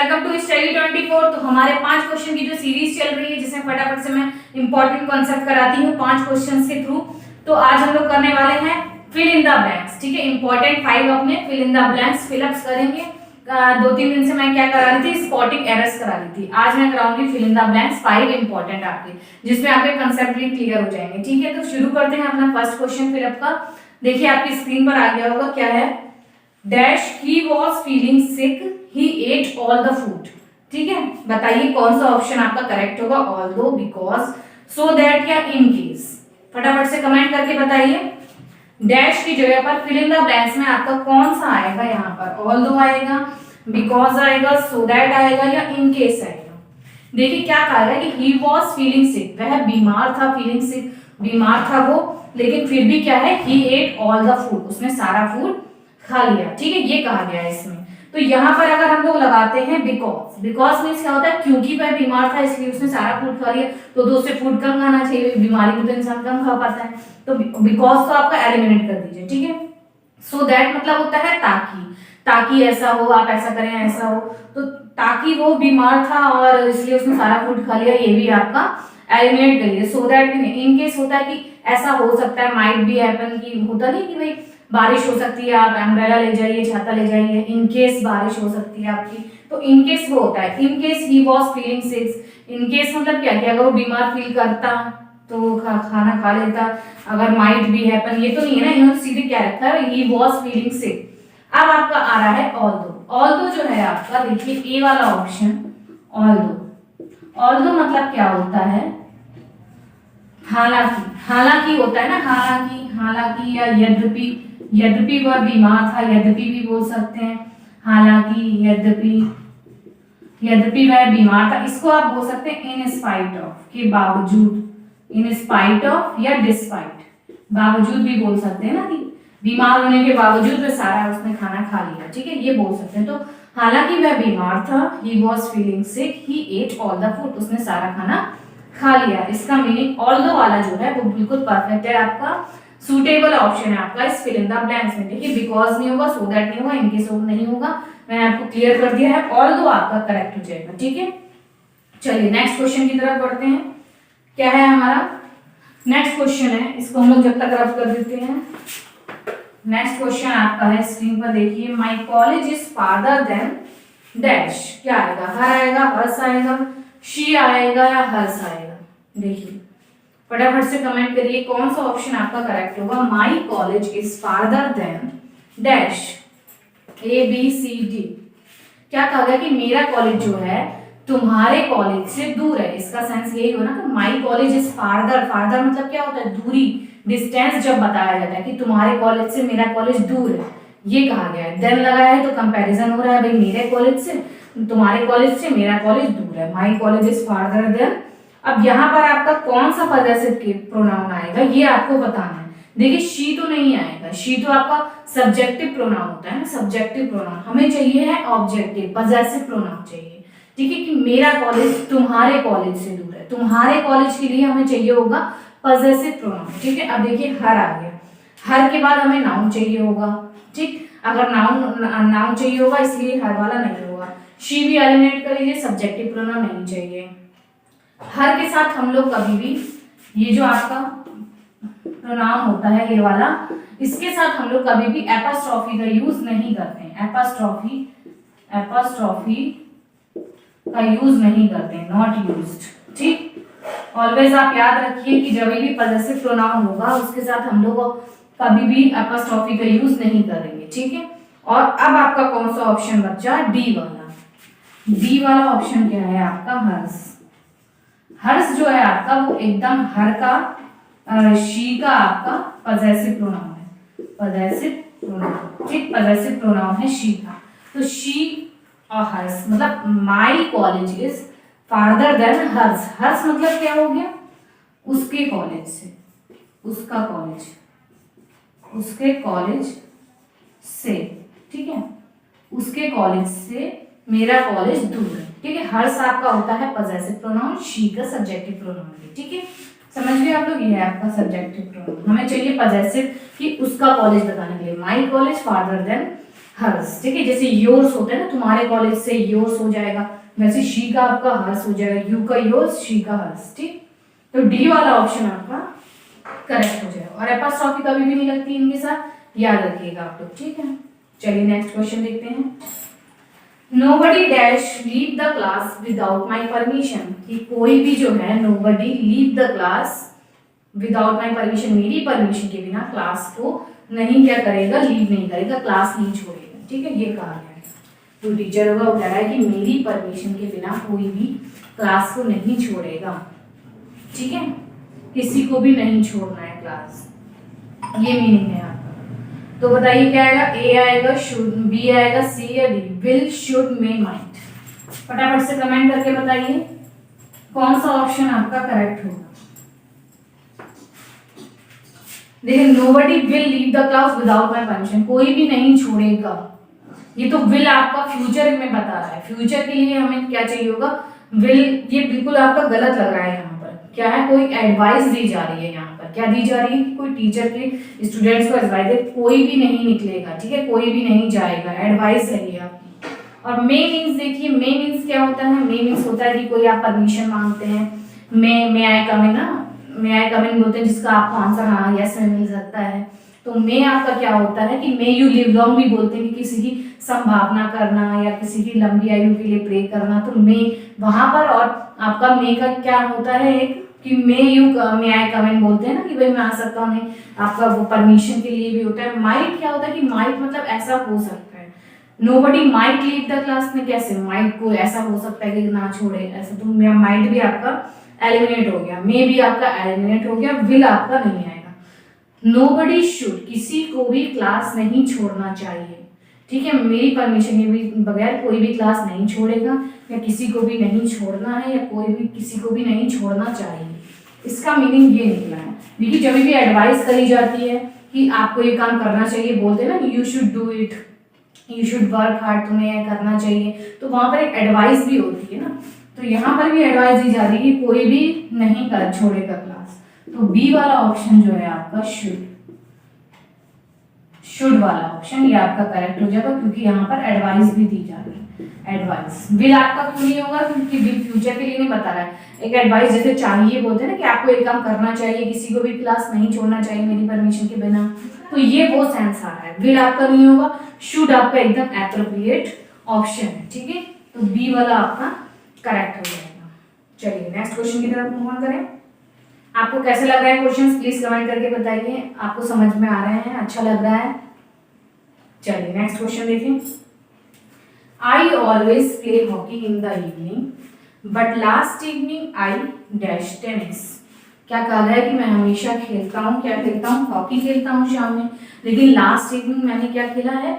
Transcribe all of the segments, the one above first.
Welcome to study 24। तो हमारे 5 question की जो सीरीज चल रही है जिसमें फटाफट से मैं इंपॉर्टेंट कॉन्सेप्ट कराती हूँ 5 क्वेश्चंस के थ्रू। तो आज हम लोग करने वाले हैं फिल इन द ब्लैंक्स। ठीक है, इंपॉर्टेंट 5 अपने fill in the blanks fill ups करेंगे। 2-3 दिन से मैं क्या करा रही थी, स्पॉटिंग एरर्स करा रही थी। आज मैं कराऊंगी fill in the blanks 5 important आपके, जिसमें आपके कंसेप्ट भी क्लियर हो जाएंगे। ठीक है, तो शुरू करते हैं अपना फर्स्ट क्वेश्चन फिलअप का। देखिए आपकी स्क्रीन पर आ गया होगा, क्या है, dash he was feeling sick he at all the food. ठीक है, बताइए कौन सा ऑप्शन आपका करेक्ट होगा, ऑल्दो, बिकॉज, सो दैट या इन केस। फटाफट से कमेंट करके बताइए। डैश की जगह पर फिल इन द ब्लैंक्स में आपका कौन सा आएगा, यहाँ पर ऑल्दो आएगा, बिकॉज आएगा, सो दैट आएगा या इन केस आएगा। देखिए क्या कहा है कि ही वॉज फीलिंग सिक, वह बीमार था, फीलिंग सिक बीमार था वो, लेकिन फिर भी क्या है, ही एट ऑल द फूड, उसने सारा फूड खा लिया। ठीक है, ये कहा गया है इसमें। तो यहाँ पर अगर हम लोग लगाते हैं बिकॉज, बिकॉज मीन्स क्या होता है, क्योंकि वह बीमार था इसलिए उसने सारा फूड खा लिया, तो उससे फूड कम खाना चाहिए, बीमारी में तो इंसान कम खा पाता है, तो बिकॉज तो आपका एलिमिनेट कर दीजिए। ठीक है, सो दैट मतलब होता है ताकि, ताकि ऐसा हो, आप ऐसा करें ऐसा हो, तो ताकि वो बीमार था और इसलिए उसने सारा फूड खा लिया, ये भी आपका एलिमिनेट करिए। सो दैट इन केस होता है कि ऐसा हो सकता है, माइट बी हैपन, की होता नहीं कि भाई बारिश हो सकती है, आप अम्ब्रेला ले जाइए, छाता ले जाइए, इन केस बारिश हो सकती है आपकी, तो इन केस वो होता है। In case he was feeling sick, in case मतलब क्या, कि अगर वो बीमार फील करता तो खाना खा लेता। अगर माइट बी हैपन, ये तो नहीं है ना, इन्होंने सीधे क्या रखा है, ही वॉज फीलिंग सिक। अब आपका आ रहा है ऑल्दो। ऑल्दो जो है आपका, देखिए ए वाला ऑप्शन, ऑल्दो। ऑल्दो मतलब क्या होता है, हालांकि, हालांकि होता है ना, हालांकि, हालांकि या यद्यपि, यद्यपि वह बीमार था, यद्यपि भी बोल सकते हैं, हालांकि, यद्यपि, यद्यपि वह बीमार था, इसको आप बोल सकते हैं इन स्पाइट ऑफ, के बावजूद, इन स्पाइट ऑफ या डिस्पाइट, बावजूद भी बोल सकते हैं ना, कि बीमार होने के बावजूद वह सारा उसने खाना खा लिया। ठीक है, ये बोल सकते हैं। तो हालांकि वह बीमार था, he was feeling sick, he at all the food, उसने सारा खाना खा लिया। इसका मीनिंग ऑल्दो वाला जो है वो बिल्कुल परफेक्ट है, आपका सूटेबल ऑप्शन है आपका इस फिल इन द ब्लैंक्स में। देखिए बिकॉज नहीं होगा, सो दैट नहीं होगा, इनके सो नहीं होगा, मैंने आपको क्लियर कर दिया है, ऑल्दो आपका करेक्ट हो जाएगा। ठीक है, चलिए नेक्स्ट क्वेश्चन की तरफ बढ़ते हैं। क्या है हमारा नेक्स्ट क्वेश्चन है, इसको हम लोग जब तक रफ कर देते हैं। नेक्स्ट क्वेश्चन आपका है, स्क्रीन पर देखिए, my college is farther than dash. क्या आएगा, हर आएगा, हर्ष आएगा, शी आएगा या हर्ष आएगा। देखिए फटाफट से कमेंट करिए कौन सा ऑप्शन आपका करेक्ट होगा। My college is farther than dash, A B C D. क्या कहा गया कि मेरा कॉलेज जो है तुम्हारे कॉलेज से दूर है, इसका सेंस यही हो ना कि माई कॉलेज इज फार्दर, फार्दर मतलब क्या होता है, दूरी, डिस्टेंस जब बताया जाता है कि तुम्हारे कॉलेज से मेरा कॉलेज दूर है, ये कहा गया है। देन लगाया है तो कंपैरिजन हो रहा है, भाई मेरे कॉलेज से, तुम्हारे कॉलेज से मेरा कॉलेज दूर है, my college is farther than. अब यहाँ पर आपका कौन सा पॉजेसिव प्रोनाउन आएगा ये आपको बताना है। देखिए शी तो नहीं आएगा, शी तो आपका सब्जेक्टिव प्रोनाउन होता है ना, सब्जेक्टिव प्रोनाउन। हमें चाहिए है ऑब्जेक्टिव, पॉजेसिव प्रोनाउन चाहिए। ठीक है, कि मेरा कॉलेज तुम्हारे कॉलेज से दूर है, तुम्हारे कॉलेज के लिए हमें चाहिए होगा पॉजेसिव प्रोनाउन। ठीक है, अब देखिए हर आ गया, हर के बाद हमें नाउन चाहिए होगा। ठीक, अगर नाउन चाहिए होगा इसलिए हर वाला नहीं होगा। शी भी एलिमिनेट कर लीजिए, सब्जेक्टिव प्रोनाउन नहीं चाहिए। हर के साथ हम लोग कभी भी, ये जो आपका प्रोनाउन होता है ये वाला, इसके साथ हम लोग कभी भी एपॉस्ट्रोफी का यूज नहीं करते हैं। एपॉस्ट्रोफी, एपॉस्ट्रोफी का यूज नहीं करते हैं, नॉट यूज्ड। ठीक, ऑलवेज आप याद रखिए कि जब भी पॉजेसिव प्रोनाउन होगा उसके साथ हम लोग कभी भी एपॉस्ट्रोफी का यूज नहीं करेंगे। ठीक है, और अब आपका कौन सा ऑप्शन बचा, डी वाला। डी वाला ऑप्शन क्या है आपका, हर्ष। हर्ष जो है आपका वो एकदम हर का, शी का आपका पॉजेसिव प्रोनाउन है, पॉजेसिव प्रोनाउन। ठीक, पॉजेसिव प्रोनाउन है शी का, तो शी और हर्ष मतलब my college is farther than hers. Hers मतलब क्या हो गया, उसके कॉलेज से, उसका कॉलेज, उसके कॉलेज से। ठीक है, उसके कॉलेज से मेरा कॉलेज दूर है। ठीक है, हर्ष आपका होता है पॉजेसिव प्रोनाउन, शी का सब्जेक्टिव प्रोनाउन है। ठीक है, समझ गए आप लोग, ये है आपका सब्जेक्टिव प्रोनाउन। हमें चाहिए पॉजेसिव कि उसका कॉलेज बताने के लिए, my college farther than hers, ठीक है। जैसे योर्स होता है ना, तुम्हारे कॉलेज से योर्स हो जाएगा, वैसे शी का आपका हर्स हो जाएगा, यू का योर्स, शी का हर्स, ठीक। तो डी वाला ऑप्शन आपका करेक्ट हो जाएगा। और एपॉस्ट्रॉफी कभी भी नहीं लगती इनके साथ, याद रखिएगा आप लोग, ठीक है। चलिए नेक्स्ट क्वेश्चन देखते हैं। Nobody dash leave the class without my permission, कि कोई भी जो है nobody leave the class without my permission, मेरी परमिशन के बिना क्लास को नहीं क्या करेगा, लीव नहीं करेगा, क्लास नहीं छोड़ेगा, ठीक है। ये कहा गया है, तो टीचर होगा वो कह रहा है कि मेरी परमिशन के बिना कोई भी क्लास को नहीं छोड़ेगा, ठीक है। किसी को भी नहीं छोड़ना है क्लास, ये मीनिंग है आपका। तो बताइए क्या आएगा, ए आएगा, शुड, बी आएगा, सी या D, will, should, may, might. फटाफट से कमेंट करके बताइए कौन सा ऑप्शन आपका करेक्ट होगा। देखिए, nobody will leave the class without my permission, कोई भी नहीं छोड़ेगा। ये तो विल आपका फ्यूचर में बता रहा है, फ्यूचर के लिए हमें क्या चाहिए होगा, विल। ये बिल्कुल आपका गलत लग रहा है यहाँ पर, क्या है, कोई एडवाइस दी जा रही है यहाँ पर, क्या दी जा रही है कि कोई टीचर के स्टूडेंट्स को एडवाइस दे, कोई भी नहीं निकलेगा, ठीक है, कोई भी नहीं जाएगा, एडवाइस है ये आपकी। और मे मीन्स, देखिए मे मीन्स क्या होता है, मे मीन्स होता है कि कोई आप परमिशन मांगते हैं, मे आई कम इन ना, मे आई कम इन बोलते हैं, जिसका आपको आंसर हाँ यस में मिल सकता है। तो मे आपका क्या होता है कि मे यू लिव लॉन्ग भी बोलते हैं कि किसी की संभावना करना या किसी की लंबी आयु के लिए प्रे करना, तो मे वहां पर। और आपका मे का क्या होता है एक कि मे आई कम इन बोलते हैं ना, कि भाई मैं आ सकता हूँ, नहीं आपका वो परमिशन के लिए भी होता है। माइट क्या होता है कि माइट मतलब ऐसा हो सकता है, nobody might leave the class में, कैसे माइट को ऐसा हो सकता है कि ना छोड़े ऐसा, तो माइट भी आपका एलिमिनेट हो गया, मे भी आपका एलिमिनेट हो गया, विल आपका नहीं आएगा। नोबडी शुड, किसी को भी क्लास नहीं छोड़ना चाहिए, ठीक है, मेरी परमिशन के भी बगैर कोई भी क्लास नहीं छोड़ेगा, या किसी को भी नहीं छोड़ना है, या कोई भी किसी को भी नहीं छोड़ना चाहिए। इसका मीनिंग ये निकला है। देखिए, जब भी एडवाइस करी जाती है कि आपको ये काम करना चाहिए, बोलते हैं ना you should do it, you should work hard, तुम्हें करना चाहिए, तो वहां पर एक एडवाइस भी होती है ना। तो यहाँ पर भी एडवाइस दी जा रही है कि कोई भी नहीं कर छोड़ेगा क्लास। तो बी वाला ऑप्शन जो है आपका शुड वाला ऑप्शन ये आपका करेक्ट हो जाएगा, क्योंकि यहाँ पर एडवाइस भी दी जा रही है। एडवाइस, विल आपका क्यों नहीं होगा, क्योंकि विल फ्यूचर के लिए नहीं बता रहा है। एक एडवाइस जैसे चाहिए बोलते हैं ना कि आपको एक काम करना चाहिए, किसी को भी क्लास नहीं छोड़ना चाहिए मेरी परमिशन के बिना, तो ये वो सेंस आ रहा है। विल आपका नहीं होगा, शुड आपका एकदम एप्रोप्रिएट ऑप्शन है, ठीक है। तो बी वाला आपका करेक्ट हो जाएगा। चलिए नेक्स्ट क्वेश्चन की तरफ मूव ऑन करें। आपको कैसे लग रहा है क्वेश्चंस, प्लीज कमेंट करके बताइए, आपको समझ में आ रहे हैं, अच्छा लग रहा है। चलिए नेक्स्ट क्वेश्चन देखें। I always play hockey in the evening but last evening I dash tennis. क्या कहा गया है कि मैं हमेशा खेलता हूँ, क्या खेलता हूँ, हॉकी खेलता हूँ शाम में, लेकिन लास्ट इवनिंग मैंने क्या खेला है,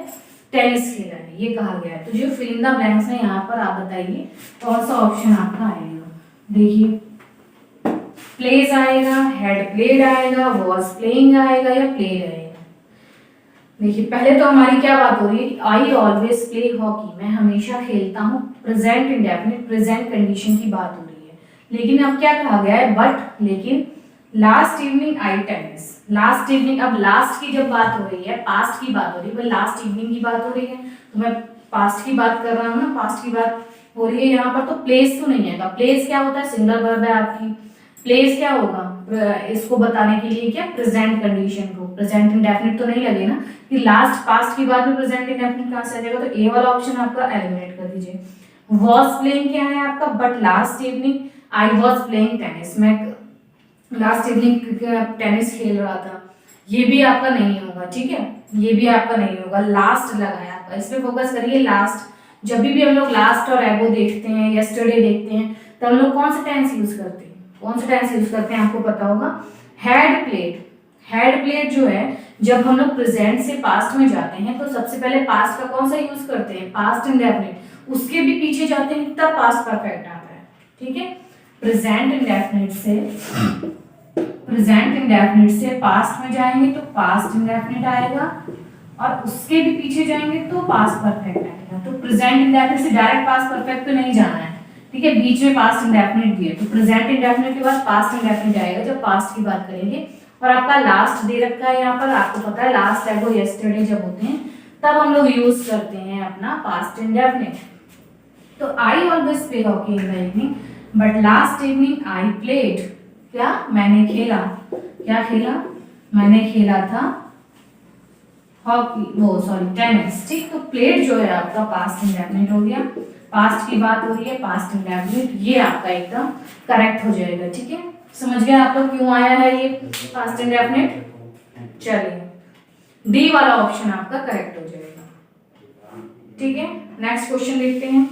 टेनिस खेला है, ये कहा गया है। तो जो फिल इन द ब्लैंक्स है यहाँ पर आप बताइए कौन सा ऑप्शन आपका आएगा। देखिए, प्लेज आएगा, हैड प्लेड आएगा, वॉज प्लेइंग आएगा, या प्लेड आएगा। देखिए, पहले तो हमारी क्या बात हो रही है, आई ऑलवेज प्ले हॉकी, मैं हमेशा खेलता हूँ, प्रेजेंट इंडेफिनिट प्रेजेंट कंडीशन की बात हो रही है। लेकिन अब क्या कहा गया है, बट लेकिन last evening I tennis, last evening, अब लास्ट की जब बात हो रही है, पास्ट की बात हो रही है, लास्ट इवनिंग की बात हो रही है, तो मैं पास्ट की बात कर रहा हूँ ना, पास्ट की बात हो रही है यहाँ पर, तो प्लेस तो नहीं आएगा। प्लेस क्या होता है, सिंगल वर्ब है आपकी। प्लेस क्या होगा, इसको बताने के लिए क्या, प्रेजेंट कंडीशन को, प्रेजेंट इंडेफिनिट तो नहीं लगे ना, कि लास्ट पास्ट की बात में प्रेजेंट इंडेफिनिट कहाँ से आ जाएगा, तो ए वाला ऑप्शन आपका एलिमिनेट कर दीजिए। वॉज प्लेइंग क्या है आपका, but last evening I was playing tennis, मैं लास्ट इवनिंग टेनिस खेल रहा था, ये भी आपका नहीं होगा, ठीक है, ये भी आपका नहीं होगा। लास्ट लगा है आपका, इस पे फोकस करिए। लास्ट, जब भी हम लोग लास्ट और एगो देखते हैं, यस्टरडे देखते हैं, तो हम लोग कौन सा टेंस यूज करते हैं, कौन सा टेंस यूज करते हैं आपको पता होगा, हैड प्लेड। हैड प्लेड जो है, जब हम लोग प्रेजेंट से पास्ट में जाते हैं तो सबसे पहले पास्ट का कौन सा यूज करते हैं, पास्ट इंडेफिनिट, उसके भी पीछे जाते हैं तब पास्ट परफेक्ट आता है, ठीक है। प्रेजेंट इंडेफिनिट से पास्ट में जाएंगे तो पास्ट इंडेफिनिट आएगा, और उसके भी पीछे जाएंगे तो पास्ट परफेक्ट आएगा। तो प्रेजेंट इंडेफिनिट से डायरेक्ट पास्ट परफेक्ट पे नहीं जाना है, ठीक है, बीच में पास्ट इंडेफिनिट भी है, तो प्रेजेंट इंडेफिनिट के बाद पास्ट इंडेफिनिट आएगा जब पास्ट की बात करेंगे। और आपका लास्ट दे रखा है यहाँ पर, आपको पता है लास्ट एगो यस्टरडे जब होते हैं तब हम लोग यूज करते हैं अपना पास्ट इंडेफिनिट। तो I always play hockey in the evening, but last evening I played, क्या मैंने खेला, क्या खेला, मैंने खेला था हॉकी, वो सॉरी टेनिस, ठीक। तो प्लेड जो है आपका पास्ट इंडेफिनिट हो गया, पास्ट की बात हो रही है, पास्ट इंडेफिनिट, ये आपका एकदम करेक्ट हो जाएगा, ठीक है। समझ गए आप लोग क्यों आया है ये पास्ट इंडेफिनिट। चलिए डी वाला ऑप्शन आपका करेक्ट हो जाएगा, ठीक है। नेक्स्ट क्वेश्चन देखते हैं।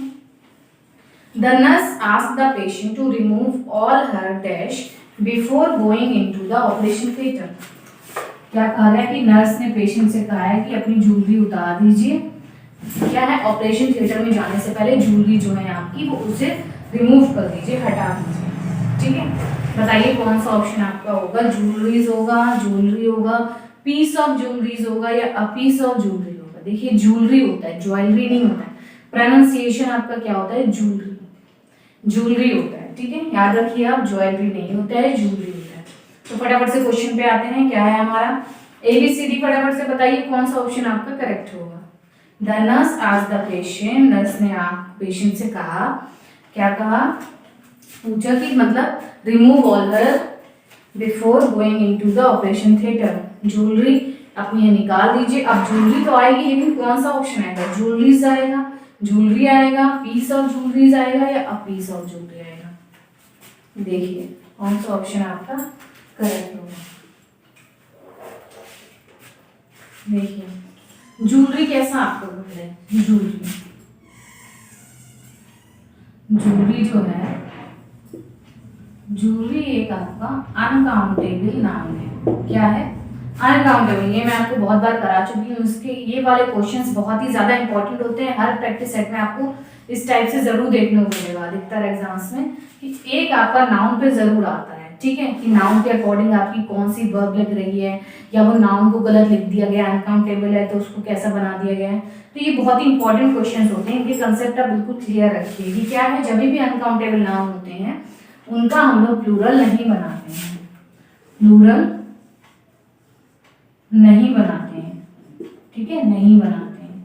The nurse asked the patient to remove all her dash before going into the operation theatre. क्या कह रहा है कि नर्स ने पेशेंट से कहा है कि अपनी ज्वेलरी उतार दीजिए, क्या है, ऑपरेशन थिएटर में जाने से पहले ज्वेलरी जो है आपकी वो उसे रिमूव कर दीजिए, हटा दीजिए, ठीक है। बताइए कौन सा ऑप्शन आपका होगा, ज्वेलरीज होगा, ज्वेलरी होगा, पीस ऑफ ज्वेलरीज होगा या अ पीस ऑफ ज्वेलरी होगा। देखिए ज्वेलरी होता है, ज्वेलरी नहीं होता है, प्रोनाउंसिएशन आपका क्या होता है, ज्वेलरी, ज्वेलरी होता है, ठीक है, याद रखिए आप, ज्वेलरी नहीं होता है, ज्वेलरी होता है। तो फटाफट से क्वेश्चन पे आते हैं, क्या है हमारा ABCD, फटाफट से बताइए कौन सा ऑप्शन आपका करेक्ट होगा। The nurse asked the patient, nurse ने पेशेंट से कहा, क्या कहा, पूछा कि मतलब remove all her before going into the operation theatre, jewellery अपनी निकाल दीजिए। अब ज्वेलरी तो आएगी लेकिन कौन सा ऑप्शन आएगा, ज्वेलरीज आएगा, ज्वेलरी आएगा, पीस ऑफ ज्वेलरीज आएगा या अ पीस ऑफ ज्वेलरी आएगा। देखिए कौन सा ऑप्शन आपका करेक्ट होगा। देखिए ज्वेलरी कैसा आपको बोल रहे हैं, ज्वेलरी, ज्वेलरी जो है, ज्वेलरी एक आपका अनकाउंटेबल नाम है, क्या है, अनकाउंटेबल। ये मैं आपको बहुत बार करा चुकी हूँ, इसके ये वाले क्वेश्चंस बहुत ही ज्यादा इंपॉर्टेंट होते हैं, हर प्रैक्टिस सेट में आपको इस टाइप से जरूर देखने को मिलेगा अधिकतर एग्जाम्स में, कि एक आपका नाउन पे जरूर आता है, ठीक है, कि नाउन के अकॉर्डिंग आपकी कौन सी वर्ब लग रही है, या वो नाउन को गलत लिख दिया गया, अनकाउंटेबल है तो उसको कैसा बना दिया गया है। तो ये बहुत ही इंपॉर्टेंट क्वेश्चन होते हैं, इनके कंसेप्ट आप बिल्कुल क्लियर रखिए कि क्या है, जब भी अनकाउंटेबल नाउन होते हैं उनका हम लोग प्लूरल नहीं बनाते हैं, प्लूरल नहीं बनाते हैं, ठीक है, नहीं बनाते हैं।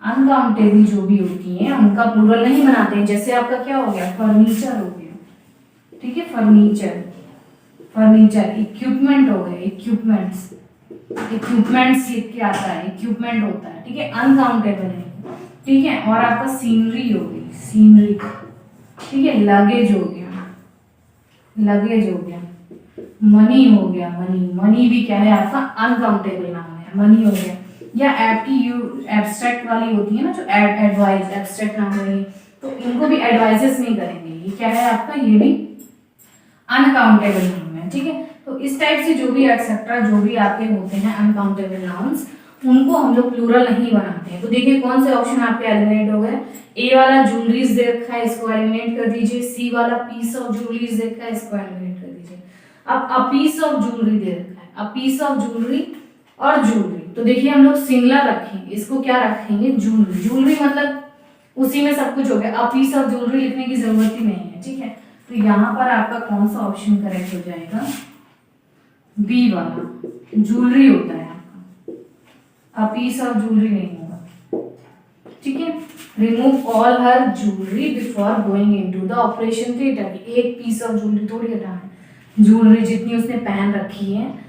अनकाउंटेबल जो भी होती हैं उनका प्लूरल नहीं बनाते हैं। जैसे आपका क्या हो गया, फर्नीचर हो गया, ठीक है, फर्नीचर, फर्नीचर, इक्विपमेंट हो गए, इक्विपमेंट्स, इक्विपमेंट्स लिख के आता है, इक्विपमेंट होता है, ठीक है, अनकाउंटेबल है, ठीक है। और आपका सीनरी हो गई, सीनरी, ठीक है, लगेज हो गया, लगेज हो गया, मनी हो गया, मनी, मनी भी क्या है आपका अनकाउंटेबल नाम है, मनी हो गया। या एब्स्ट्रैक्ट वाली होती है ना जो एडवाइस, एब्स्ट्रैक्ट नाम है, तो इनको भी एडवाइजेस नहीं करेंगे, ये क्या है आपका, ये भी अनकाउंटेबल नाम है, ठीक है। तो इस टाइप से जो भी एक्सेट्रा जो भी आपके होते हैं अनकाउंटेबल नाउन्स, उनको हम लोग प्लूरल नहीं बनाते हैं। तो देखिए कौन से ऑप्शन आपके एलिमिनेट हो गए, ए वाला ज्वेलरीज दे रखा है, इसको एलिमिनेट कर दीजिए, सी वाला पीस ऑफ ज्वेलरीज दे रखा है, इसको एलिमिनेट कर दीजिए। अब अ पीस ऑफ ज्वेलरी दे रखा है, अ पीस ऑफ ज्वेलरी और ज्वेलरी, तो देखिए हम लोग सिंगुलर रखेंगे, इसको क्या रखेंगे, ज्वेलरी, ज्वेलरी मतलब उसी में सब कुछ हो गया, अ पीस ऑफ ज्वेलरी लिखने की जरूरत ही नहीं है, ठीक है। तो यहाँ पर आपका कौन सा ऑप्शन करेक्ट हो जाएगा, बी वाला, ज्वेलरी होता है आपका, अ पीस ऑफ ज्वेलरी नहीं होगा, ठीक है। Remove all her jewellery before going into the operation theatre, एक पीस ऑफ ज्वेलरी थोड़ी हटाना है, ज्वेलरी जितनी उसने पहन रखी है,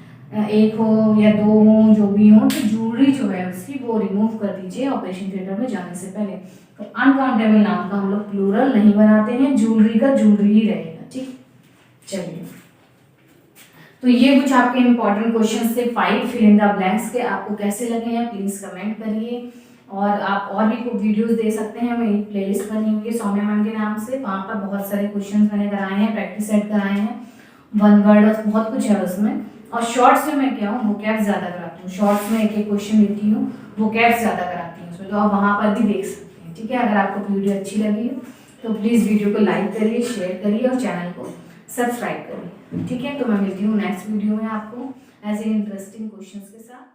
एक हो या दो हो जो भी हो, तो ज्वेलरी जो है उसकी वो रिमूव कर दीजिए ऑपरेशन थिएटर में जाने से पहले। तो अनकाउंटेबल नाउन का हम लोग प्लूरल नहीं बनाते हैं, ज्वेलरी का ज्वेलरी ही रहेगा, ठीक। चलिए तो ये कुछ आपके इंपॉर्टेंट क्वेश्चन थे 5 फिल इन द ब्लैंक्स के, आपको कैसे लगे हैं प्लीज कमेंट करिए। और आप और भी कुछ वीडियोस दे सकते हैं, मेरी प्लेलिस्ट बनी हुई है सौम्या मैम के नाम से, वहाँ पर बहुत सारे क्वेश्चन मैंने कराए हैं, प्रैक्टिस सेट कराए हैं, वन वर्ड और बहुत कुछ है उसमें। और शॉर्ट्स में मैं क्या हूँ, वोकैब ज़्यादा कराती हूँ, शॉर्ट्स में एक एक क्वेश्चन देती हूँ, वोकैब ज़्यादा कराती हूँ उसमें, तो आप वहाँ पर भी देख सकते हैं, ठीक है। अगर आपको वीडियो अच्छी लगी हो तो प्लीज़ वीडियो को लाइक करिए, शेयर करिए और चैनल को सब्सक्राइब करिए, ठीक है। तो मैं मिलती हूँ नेक्स्ट वीडियो में आपको ऐसे इंटरेस्टिंग क्वेश्चंस के साथ।